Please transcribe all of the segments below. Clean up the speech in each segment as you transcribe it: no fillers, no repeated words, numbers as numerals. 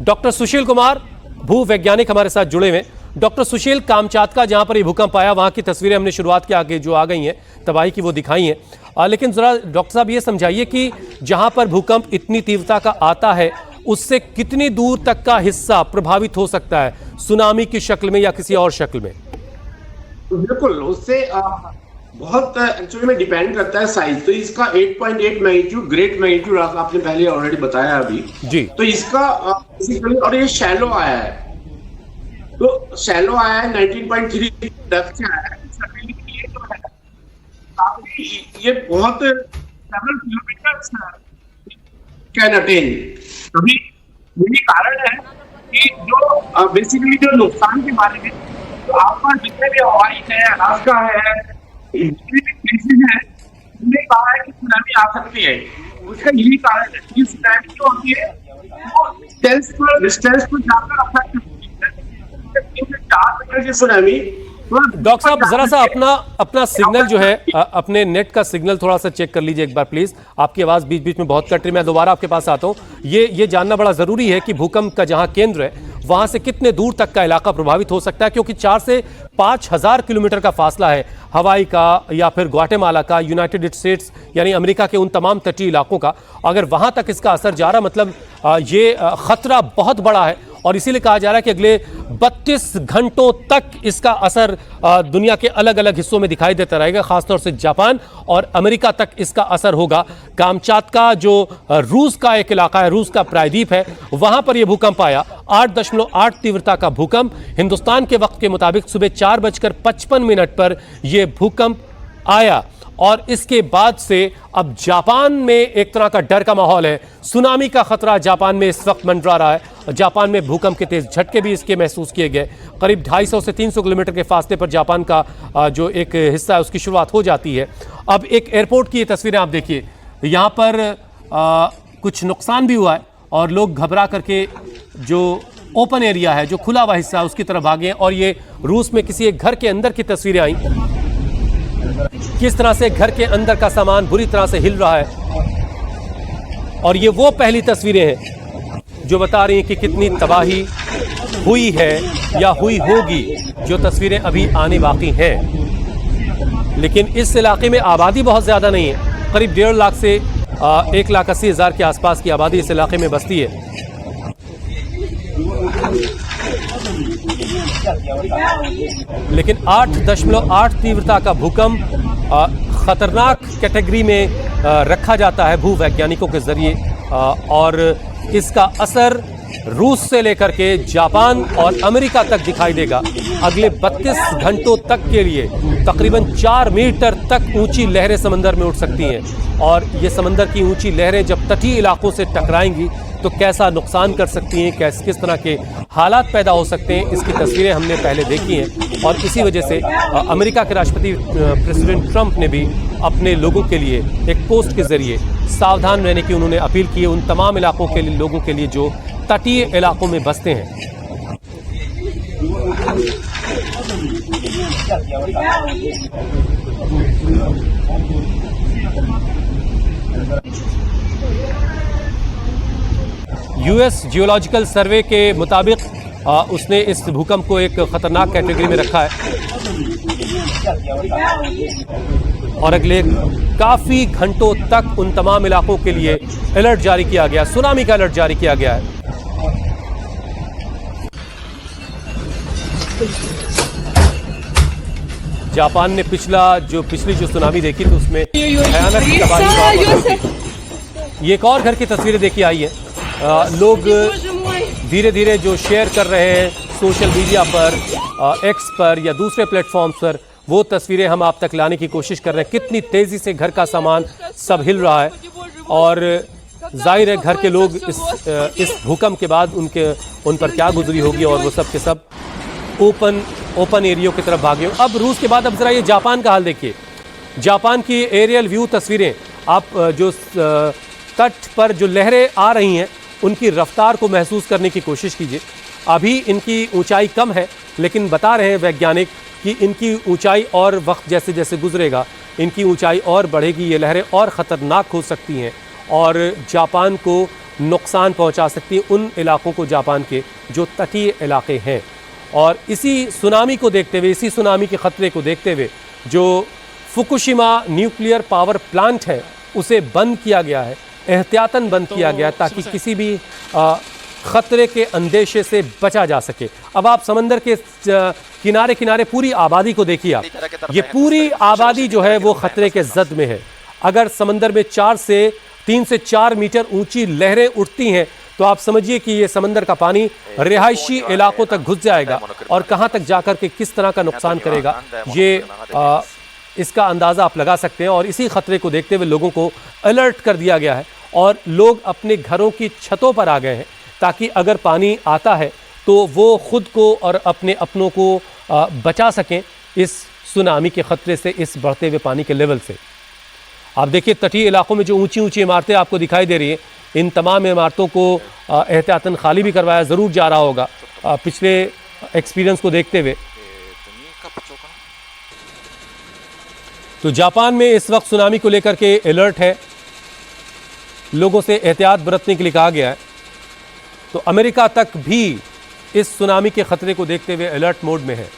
Doctor Sushil Kumar भू वैज्ञानिक हमारे साथ जुड़े हुए। डॉक्टर सुशील, कामचातका जहां पर ये भूकंप आया वहां की तस्वीरें हमने शुरुआत के आगे जो आ गई हैं तबाही की वो दिखाई हैं, लेकिन जरा डॉक्टर साहब ये समझाइए कि जहां पर भूकंप इतनी तीव्रता का आता है उससे कितनी दूर तक का हिस्सा प्रभावित हो सकता है, सुनामी की शक्ल में या किसी और शक्ल में? बिल्कुल, उससे बहुत एक्चुअली में डिपेंड करता है साइज। तो इसका 8.8 मैग्नीट्यूड ग्रेट मैग्नीट्यूड आपने पहले ऑलरेडी बताया अभी जी। तो इसका बेसिकली और ये शैलो आया है, तो शैलो आया है 19.3 डेप्थ से आया है। ये तो है ये बहुत सेवरल किलोमीटर्स कैन अटेन। अभी यही कारण है कि जो बेसिकली जो नुकसान के बारे में तो आपका जितने भी हवाई है, अलास्का है, प्लेसेस है, उन्होंने कहा है कि सुनामी आ सकती है। उसका यही कारण है कि सुनामी जो होती है वो डिस्टेंस पर जाकर अफेक्ट होती है। 4 मीटर की सुनामी। डॉक्टर साहब जरा सा अपना सिग्नल जो है, अपने नेट का सिग्नल थोड़ा सा चेक कर लीजिए एक बार प्लीज। आपकी आवाज बीच बीच में बहुत कट रही है, मैं दोबारा आपके पास आता हूं। ये जानना बड़ा जरूरी है कि भूकंप का जहां केंद्र है वहां से कितने दूर तक का इलाका प्रभावित हो सकता है, क्योंकि 4 से 5,000 किलोमीटर का फासला है हवाई का या फिर ग्वाटेमाला का, यूनाइटेड स्टेट्स यानी अमेरिका के उन तमाम तटीय इलाकों का। अगर वहां तक इसका असर जा रहा मतलब ये खतरा बहुत बड़ा है और इसीलिए कहा जा रहा है कि अगले 32 घंटों तक इसका असर दुनिया के अलग अलग हिस्सों में दिखाई देता रहेगा, खासतौर से जापान और अमेरिका तक इसका असर होगा। कामचातका जो रूस का एक इलाका है, रूस का प्रायद्वीप है, वहां पर यह भूकंप आया। 8.8 तीव्रता का भूकंप हिंदुस्तान के वक्त के मुताबिक सुबह 4:55 पर यह भूकंप आया और इसके बाद से अब जापान में एक तरह का डर का माहौल है। सुनामी का खतरा जापान में इस वक्त मंडरा रहा है। जापान में भूकंप के तेज झटके भी इसके महसूस किए गए। करीब 250 से 300 किलोमीटर के फासले पर जापान का जो एक हिस्सा है उसकी शुरुआत हो जाती है। अब एक एयरपोर्ट की ये तस्वीरें आप देखिए, यहाँ पर कुछ नुकसान भी हुआ है और लोग घबरा करके जो ओपन एरिया है, जो खुला हुआ हिस्सा है, उसकी तरफ भागे। और ये रूस में किसी एक घर के अंदर की तस्वीरें आई, किस तरह से घर के अंदर का सामान बुरी तरह से हिल रहा है। और ये वो पहली तस्वीरें हैं जो बता रही हैं कि कितनी तबाही हुई है या हुई होगी। जो तस्वीरें अभी आने बाकी हैं, लेकिन इस इलाके में आबादी बहुत ज़्यादा नहीं है। करीब 1.5 लाख से 1,80,000 के आसपास की आबादी इस इलाके में बसती है। लेकिन 8.8 तीव्रता का भूकंप खतरनाक कैटेगरी में रखा जाता है भू वैज्ञानिकों के जरिए, और इसका असर रूस से लेकर के जापान और अमेरिका तक दिखाई देगा। अगले 32 घंटों तक के लिए तकरीबन 4 मीटर तक ऊंची लहरें समंदर में उठ सकती हैं और ये समंदर की ऊंची लहरें जब तटीय इलाकों से टकराएंगी तो कैसा नुकसान कर सकती हैं, किस तरह के हालात पैदा हो सकते हैं, इसकी तस्वीरें हमने पहले देखी हैं। और इसी वजह से अमेरिका के राष्ट्रपति प्रेसिडेंट ट्रंप ने भी अपने लोगों के लिए एक पोस्ट के जरिए सावधान रहने की उन्होंने अपील की है उन तमाम इलाकों के लिए, लोगों के लिए जो तटीय इलाकों में बसते हैं। यूएस जियोलॉजिकल सर्वे के मुताबिक उसने इस भूकंप को एक खतरनाक कैटेगरी में रखा है और अगले काफी घंटों तक उन तमाम इलाकों के लिए अलर्ट जारी किया गया, सुनामी का अलर्ट जारी किया गया है। जापान ने पिछली जो सुनामी देखी तो उसमें भयानक तबाही। ये एक और घर की तस्वीरें देखी आई है। लोग धीरे धीरे जो शेयर कर रहे हैं सोशल मीडिया पर, एक्स पर या दूसरे प्लेटफॉर्म्स पर, वो तस्वीरें हम आप तक लाने की कोशिश कर रहे हैं। कितनी तेजी से घर का सामान सब हिल रहा है और जाहिर है घर के लोग इस भूकंप के बाद उन पर क्या गुजरी होगी और वो सब के सब ओपन एरिया की तरफ भागे। अब रूस के बाद अब जरा ये जापान का हाल देखिए। जापान की एरियल व्यू तस्वीरें आप जो तट पर जो लहरें आ रही हैं उनकी रफ्तार को महसूस करने की कोशिश कीजिए। अभी इनकी ऊंचाई कम है, लेकिन बता रहे हैं वैज्ञानिक कि इनकी ऊंचाई और वक्त जैसे जैसे गुजरेगा इनकी ऊंचाई और बढ़ेगी, ये लहरें और ख़तरनाक हो सकती हैं और जापान को नुकसान पहुंचा सकती है उन इलाकों को जापान के जो तटीय इलाके हैं। और इसी सुनामी को देखते हुए, इसी सुनामी के खतरे को देखते हुए जो फुकुशिमा न्यूक्लियर पावर प्लांट है उसे बंद किया गया है, एहतियातन बंद किया गया ताकि किसी भी खतरे के अंदेशे से बचा जा सके। अब आप समंदर के किनारे किनारे पूरी आबादी को देखिए, आप ये पूरी आबादी जो है वो खतरे के जद में है। अगर समंदर में 3 से 4 मीटर ऊंची लहरें उठती हैं तो आप समझिए कि ये समंदर का पानी रिहायशी इलाकों तक घुस जाएगा और कहां तक जाकर के किस तरह का नुकसान करेगा, ये इसका अंदाज़ा आप लगा सकते हैं। और इसी खतरे को देखते हुए लोगों को अलर्ट कर दिया गया है और लोग अपने घरों की छतों पर आ गए हैं ताकि अगर पानी आता है तो वो खुद को और अपने अपनों को बचा सकें इस सुनामी के खतरे से, इस बढ़ते हुए पानी के लेवल से। आप देखिए तटीय इलाकों में जो ऊंची ऊंची इमारतें आपको दिखाई दे रही हैं, इन तमाम इमारतों को एहतियातन खाली भी करवाया ज़रूर जा रहा होगा पिछले एक्सपीरियंस को देखते हुए। तो जापान में इस वक्त सुनामी को लेकर के अलर्ट है, लोगों से एहतियात बरतने के लिए कहा गया है। तो अमेरिका तक भी इस सुनामी के खतरे को देखते हुए अलर्ट मोड में है।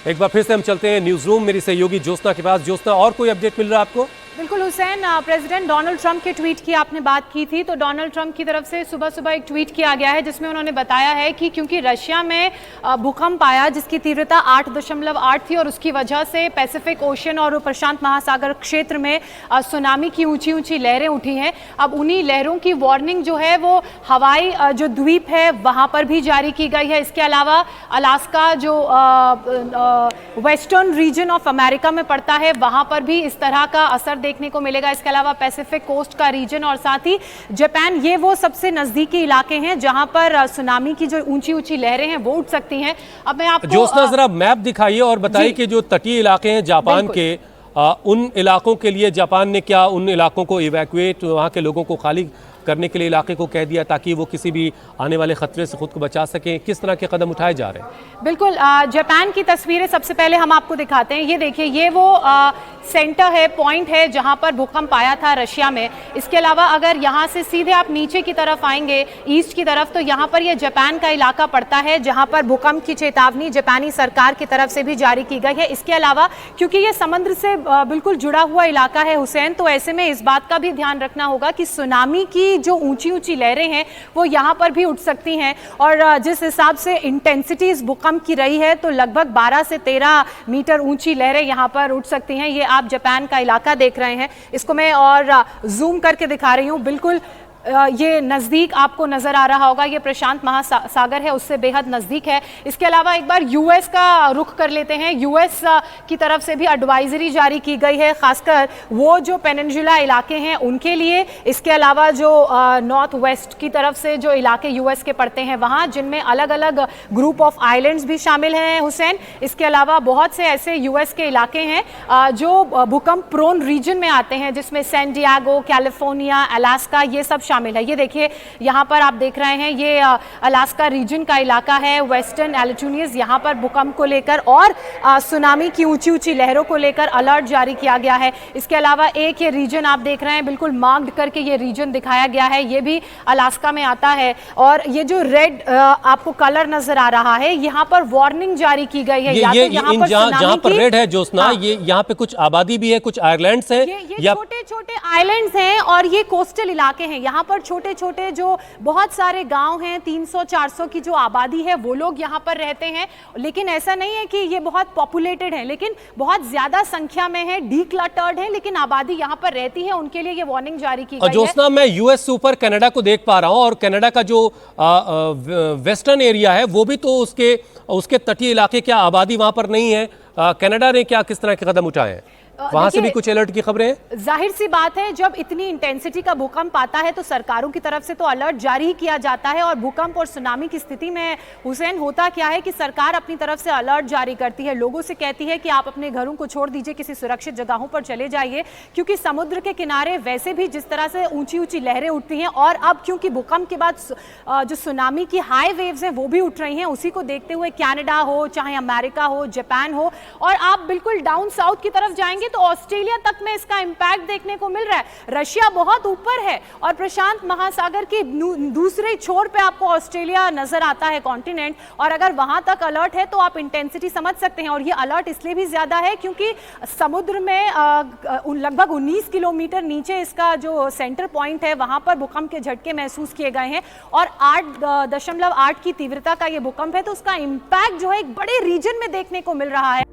एक बार फिर से हम चलते हैं न्यूज़ रूम, मेरी सहयोगी ज्योत्सना के पास। ज्योत्सना, और कोई अपडेट मिल रहा है आपको? बिल्कुल हुसैन, प्रेसिडेंट डोनाल्ड ट्रंप के ट्वीट की आपने बात की थी, तो डोनाल्ड ट्रंप की तरफ से सुबह सुबह एक ट्वीट किया गया है जिसमें उन्होंने बताया है कि क्योंकि रशिया में भूकंप आया जिसकी तीव्रता 8.8 थी और उसकी वजह से पैसिफिक ओशन और प्रशांत महासागर क्षेत्र में सुनामी की ऊंची ऊंची लहरें उठी हैं। अब उन्हीं लहरों की वार्निंग जो है वो हवाई जो द्वीप है वहाँ पर भी जारी की गई है। इसके अलावा अलास्का जो वेस्टर्न रीजन ऑफ अमेरिका में पड़ता है वहाँ पर भी इस तरह का असर देखने को मिलेगा। इसके अलावा पैसिफिक कोस्ट का रीजन और साथ ही जापान, ये वो सबसे नजदीकी इलाके हैं जहां पर सुनामी की जो ऊंची ऊंची लहरें हैं वो उठ सकती हैं। अब मैं आपको ज्योत्सना जरा मैप दिखाइए और बताइए कि जो तटीय इलाके हैं जापान के, उन इलाकों के लिए जापान ने क्या उन इलाकों को इवैक्यूएट, वहां के लोगों को खाली करने के लिए इलाके को कह दिया ताकि वो किसी भी आने वाले खतरे से खुद को बचा सकें? किस तरह के कदम उठाए जा रहे हैं? बिल्कुल, जापान की तस्वीरें सबसे पहले हम आपको दिखाते हैं। ये देखिए, ये वो सेंटर है, पॉइंट है जहां पर भूकंप आया था रशिया में। इसके अलावा अगर यहां से सीधे आप नीचे की तरफ आएंगे, ईस्ट की तरफ, तो यहां पर ये जापान का इलाका पड़ता है जहां पर भूकंप की चेतावनी जापानी सरकार की तरफ से भी जारी की गई है। इसके अलावा क्योंकि ये समुद्र से बिल्कुल जुड़ा हुआ इलाका है हुसैन, तो ऐसे में इस बात का भी ध्यान रखना होगा कि सुनामी की जो ऊंची ऊंची लहरें हैं वो यहाँ पर भी उठ सकती हैं। और जिस हिसाब से इंटेंसिटी इस भूकंप की रही है तो लगभग 12 से 13 मीटर ऊंची लहरें यहाँ पर उठ सकती हैं। ये आप जापान का इलाका देख रहे हैं, इसको मैं और जूम करके दिखा रही हूँ। बिल्कुल ये नज़दीक आपको नज़र आ रहा होगा, ये प्रशांत महासागर है उससे बेहद नज़दीक है। इसके अलावा एक बार यूएस का रुख कर लेते हैं। यूएस की तरफ से भी एडवाइजरी जारी की गई है, खासकर वो जो पेनिनसुला इलाके हैं उनके लिए। इसके अलावा जो नॉर्थ वेस्ट की तरफ से जो इलाके यूएस के पड़ते हैं वहाँ, जिनमें अलग अलग ग्रुप ऑफ आइलैंड्स भी शामिल हैं हुसैन। इसके अलावा बहुत से ऐसे यूएस के इलाके हैं जो भूकंप प्रोन रीजन में आते हैं, जिसमें सैन डिएगो, कैलिफोर्निया, अलास्का, ये सब शामिल है। ये देखिए यहाँ पर आप देख रहे हैं, ये अलास्का रीजन का इलाका है, वेस्टर्न एल्टूनियस। यहाँ पर भूकंप को लेकर और सुनामी की ऊंची ऊंची लहरों को लेकर अलर्ट जारी किया गया है। इसके अलावा एक ये रीजन आप देख रहे हैं, बिल्कुल मार्क्ड करके ये रीजन दिखाया गया है, ये भी अलास्का में आता है। और ये जो रेड आपको कलर नजर आ रहा है, यहाँ पर वार्निंग जारी की गई है। जहाँ पर रेड है ज्योत्सना, ये यहाँ पे कुछ आबादी भी है, कुछ आइलैंड्स हैं, ये छोटे छोटे आइलैंड्स हैं और ये कोस्टल इलाके हैं। यहाँ पर छोटे छोटे जो बहुत सारे गांव हैं, 300-400 की जो आबादी है वो लोग यहाँ पर रहते हैं। लेकिन ऐसा नहीं है कि ये बहुत पॉपुलेटेड है, लेकिन बहुत ज्यादा संख्या में है, डीक्लटर्ड है, लेकिन आबादी यहाँ पर रहती है, उनके लिए ये वार्निंग जारी की गई है। ज्योत्सना, मैं यूएस से ऊपर कनाडा को देख पा रहा हूँ और कनाडा का जो वेस्टर्न एरिया है वो भी तो उसके तटीय इलाके, क्या आबादी वहां पर नहीं है? कनाडा ने क्या किस तरह के कदम उठाए हैं? वहां से भी कुछ अलर्ट की खबरें हैं? जाहिर सी बात है, जब इतनी इंटेंसिटी का भूकंप आता है तो सरकारों की तरफ से तो अलर्ट जारी किया जाता है। और भूकंप और सुनामी की स्थिति में हुसैन होता क्या है कि सरकार अपनी तरफ से अलर्ट जारी करती है, लोगों से कहती है कि आप अपने घरों को छोड़ दीजिए, किसी सुरक्षित जगहों पर चले जाइए, क्योंकि समुद्र के किनारे वैसे भी जिस तरह से ऊंची ऊंची लहरें उठती हैं और अब क्योंकि भूकंप के बाद जो सुनामी की हाई वेव्स हैं वो भी उठ रही हैं, उसी को देखते हुए कनाडा हो, चाहे अमेरिका हो, जापान हो, और आप बिल्कुल डाउन साउथ की तरफ जाएंगे जाएंगे तो ऑस्ट्रेलिया तक में इसका इंपैक्ट देखने को मिल रहा है। रशिया बहुत ऊपर है और प्रशांत महासागर की दूसरे छोर पे आपको ऑस्ट्रेलिया नजर आता है कॉन्टिनेंट, और अगर वहां तक अलर्ट है तो आप इंटेंसिटी समझ सकते हैं। और ये अलर्ट इसलिए भी ज्यादा है क्योंकि समुद्र में लगभग 19 किलोमीटर नीचे इसका जो सेंटर पॉइंट है वहां पर भूकंप के झटके महसूस किए गए हैं और 8.8 की तीव्रता का ये भूकंप है, तो उसका इंपैक्ट जो है एक बड़े रीजन में देखने को मिल रहा है।